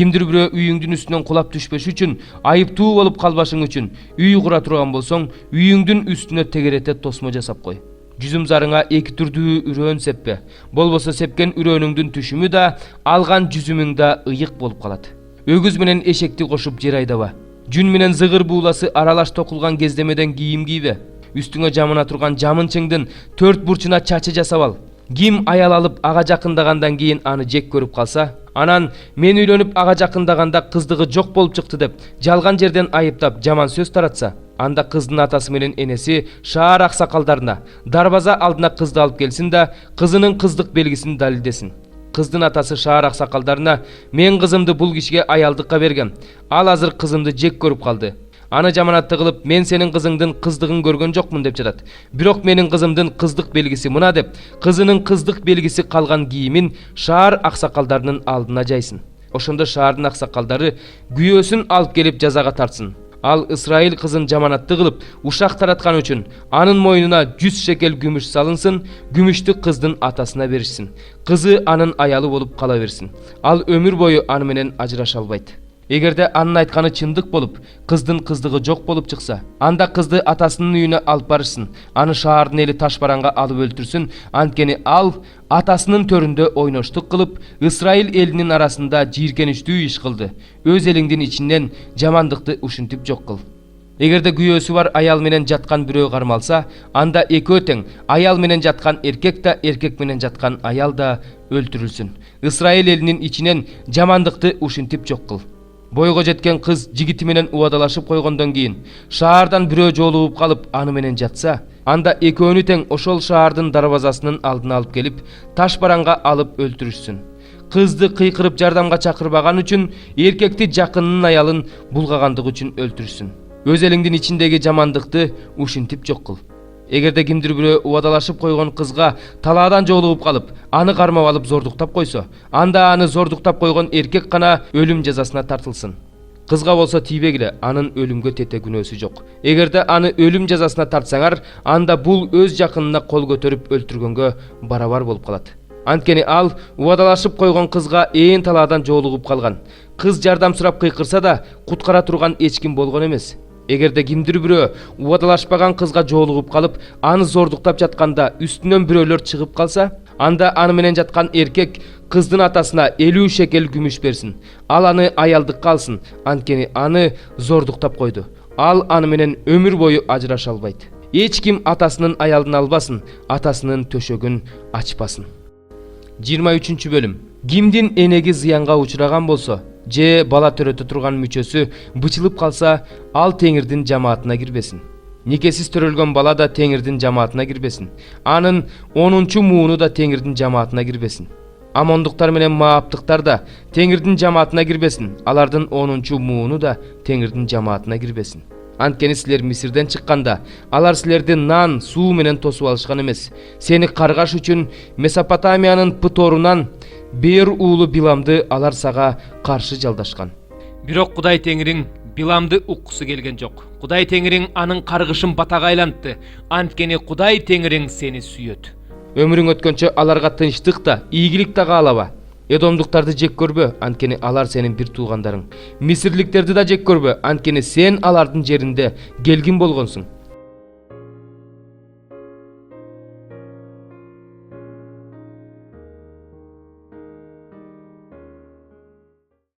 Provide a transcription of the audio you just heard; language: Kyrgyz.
Кимдир бирөө үйүңдүн үстүнөн кулап түшпөш үчүн, айыптуу болуп калбашың үчүн үй кура турган болсоң, үйүңдүн үстүнө тегерете тосмо жасап кой. Жүзүм зарыңа эки түрдүү үрөөн сеппе. Болбосо сепкен үрөөнүңдүн түшүмү да, алган жүзүмүң да ыйык болуп калат. Өгүз менен эшекти кошуп жер айдаба. Жүн менен зыгыр бууласы аралаш токулган кездемеден кийим кийбе. Үстүңө жамына турган жамынчыңдын 4 бурчуна чачы жасап ал. Ким аял алып ага жакындагандан кийин аны жек көрүп калса, анан мен үйлөнүп ага жакындаганда кыздыгы жок болуп чыкты деп жалган жерден айыптап жаман сөз таратса, анда кыздын атасы менен энеси шаар аксакалдарына дарбаза алдына кызды алып келсин да, кызынын кыздык белгисин далилдесин. Кыздын атасы шаар аксакалдарына: "Мен кызымды бул кишиге аялдыкка бергем. Ал азыр кызымды жек көрүп калды. Аны жаманатты кылып, мен сенин кызыңдын кыздыгын көргөн жокмун" деп жатат. Бирок менин кызымдын кыздык белгиси мына деп, кызынын кыздык белгиси калган кийимин шаар аксакалдарынын алдына жайсын. Ошондо шаардын аксакалдары күйөөсүн алып келип жазага тартсын. Ал Исраил кызын жаманатты кылып, ушак тараткан үчүн анын мойнуна 100 шекел күмүш салынсын, күмүштү кыздын атасына беришсин. Кызы анын аялы болуп кала берсин. Ал өмүр бою аны менен ажыраша албайт. Эгерде анын айтканы чындык болуп, кыздын кыздыгы жок болуп чыкса, анда кызды атасынын үйүнө алып барышсын. Аны шаардын эли ташбаранга алып өлтүрсүн, анткени ал атасынын төрүндө ойноштук кылып, Исраил элинин арасында жийиркеничтүү иш кылды. Өз элиңдин ичинен жамандыкты ушинтип жок кыл. Эгерде күйөөсү бар аял менен жаткан бирөө кармалса, анда экөө тең, аял менен жаткан эркек да, эркек менен жаткан аял да өлтүрүлсүн. Исраил элинин ичинен жамандыкты ушинтип жок кыл. Бойго жеткен кыз жигити менен убадалашып койгондон кийин шаардан бирөө жолугуп калып аны менен жатса, анда экөөнү тең ошол шаардын дарбазасынын алдына алып келип, ташбаранга алып өлтүрүшсүн. Кызды кыйкырып жардамга чакырбаган үчүн, эркекти жакынынын аялын булгагандыгы үчүн өлтүрүшсүн. Өз элиңдин ичиндеги жамандыкты ушинтип жок кыл. Эгерде кимдир бирөө убадалашып койгон кызга талаадан жолугуп калып, аны кармап алып зордуктап койсо, анда аны зордуктап койгон эркек гана өлүм жазасына тартылсын. Кызга болсо тийбегиле, анын өлүмгө тете күнөөсү жок. Эгерде аны өлүм жазасына тартсаңар, анда бул өз жакынына кол көтөрүп өлтүргөнгө барабар болуп калат. Анткени ал убадалашып койгон кызга ээн талаадан жолугуп калган. Кыз жардам сурап кыйкырса да, куткара турган эч ким болгон эмес. Эгерде кимдир бирөө убадалашпаган кызга жолугуп калып, аны зордуктап жатканда үстүнөн бирөөлөр чыгып калса, анда аны менен жаткан эркек кыздын атасына 50 шекел күмүш берсин. Ал аны аялдыкка алсын, анткени аны зордуктап койду. Ал аны менен өмүр бою ажыраша албайт. Эч ким атасынын аялын албасын, атасынын төшөгүн ачпасын. 23 бөлүм. Кимдин энеги зыянга учураган болсо, же бала төрөтө турган мүчөсү бычылып калса, ал Теңирдин жамаатына кирбесин. Никесиз төрөлгөн бала да Теңирдин жамаатына кирбесин. Анын 10-чу мууну да Теңирдин жамаатына кирбесин. Амондуктар менен Мааптыктар да Теңирдин жамаатына кирбесин. Алардын 10-чу мууну да Теңирдин жамаатына кирбесин. Анткени силер Мисирден чыкканда, алар силерди нан, суу менен тосуп алышкан эмес. Сени каргаш үчүн Месопотамиянын Пыторунан Беер уулу Биламды алар сага каршы жалдашкан. Бирок Кудай Теңириң Биламды уккусу келген жок. Кудай Теңириң анын каргышын батага айлантты. Анткени Кудай Теңириң сени сүйөт. Өмүрүң өткөнчө аларга тынчтык да, ийгилик да каалаба. Эдомдуктарды жек көрбө, анткени алар сенин бир туугандарың. Мисирликтерди да жек көрбө, анткени сен алардын жеринде келгин болгонсуң.